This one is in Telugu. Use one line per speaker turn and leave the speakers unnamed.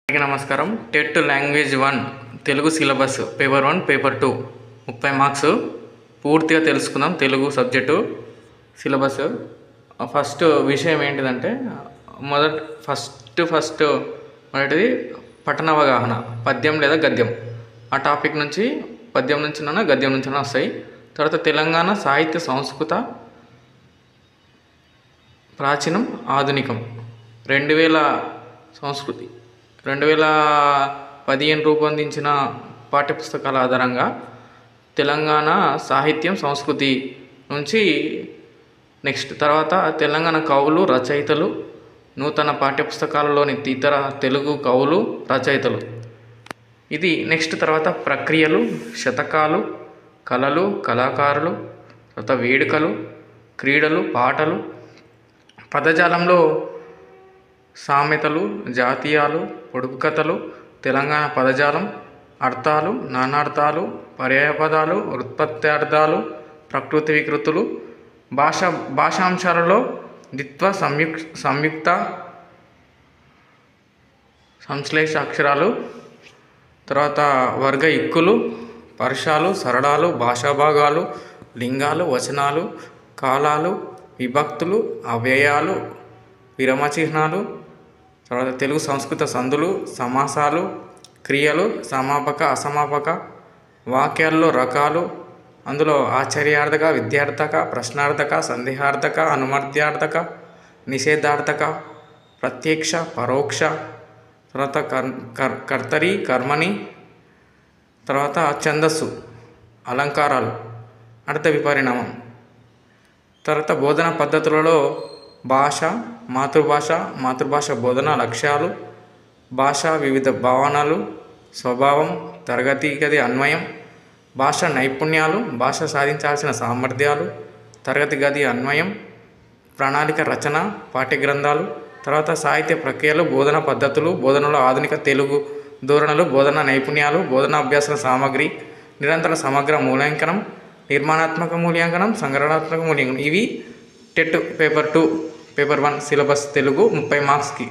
అందరికీ నమస్కారం. TET language 1 Telugu syllabus paper 1 paper 2 30 marks పూర్తిగా తెలుసుకుందాం. Telugu subject syllabus. ఫస్ట్ విషయం ఏంటిదంటే మొదటిది పఠన అవగాహన, పద్యం లేదా గద్యం. ఆ టాపిక్ నుంచి పద్యం నుంచినా గద్యం నుంచినా వస్తాయి. తర్వాత తెలంగాణ సాహిత్య సంస్కృత ప్రాచీనం ఆధునికం 2000 సంస్కృతి 2015 రూపొందించిన పాఠ్యపుస్తకాల ఆధారంగా తెలంగాణ సాహిత్యం సంస్కృతి నుంచి నెక్స్ట్ తర్వాత తెలంగాణ కవులు రచయితలు, నూతన పాఠ్యపుస్తకాలలోని ఇతర తెలుగు కవులు రచయితలు. ఇది నెక్స్ట్ తర్వాత ప్రక్రియలు, శతకాలు, కళలు, కళాకారులు, తర్వాత వేడుకలు, క్రీడలు, పాటలు, పదజాలంలో సామెతలు, జాతీయాలు, పొడుపు కథలు, తెలంగాణ పదజాలం, అర్థాలు, నానార్థాలు, పర్యాయపదాలు, ఉత్పత్త్యార్థాలు, ప్రకృతి వికృతులు, భాషాంశాలలో ద్విత్వ, సంయుక్త, సంశ్లేష అక్షరాలు, తర్వాత వర్గ ఇక్కులు, పర్షాలు, సరళాలు, భాషాభాగాలు, లింగాలు, వచనాలు, కాలాలు, విభక్తులు, అవ్యయాలు, విరమచిహ్నాలు, తర్వాత తెలుగు సంస్కృత సందులు, సమాసాలు, క్రియలు, సమాపక, అసమాపక, వాక్యాల్లో రకాలు, అందులో ఆశ్చర్యార్థక, విద్యార్థక, ప్రశ్నార్థక, సందేహార్థక, అనుమర్ధ్యార్థక, నిషేధార్థక, ప్రత్యక్ష, పరోక్ష, తర్వాత కర్తరి, కర్మని, తర్వాత ఛందస్సు, అలంకారాలు, అర్థ విపరిణామం. తర్వాత బోధన పద్ధతులలో భాష, మాతృభాష బోధన లక్ష్యాలు, భాష వివిధ భావనలు, స్వభావం, తరగతి గది అన్వయం, భాష నైపుణ్యాలు, భాష సాధించాల్సిన సామర్థ్యాలు, తరగతి గది అన్వయం, ప్రణాళిక రచన, పాఠ్యగ్రంథాలు, తర్వాత సాహిత్య ప్రక్రియలు, బోధన పద్ధతులు, బోధనలో ఆధునిక తెలుగు ధోరణులు, బోధన నైపుణ్యాలు, బోధనా అభ్యాసన సామగ్రి, నిరంతర సమగ్ర మూల్యాంకనం, నిర్మాణాత్మక మూల్యాంకనం, సంగ్రహాత్మక మూల్యాంకనం. ఇవి TET paper 2 paper 1 syllabus Telugu 30 మార్క్స్కి.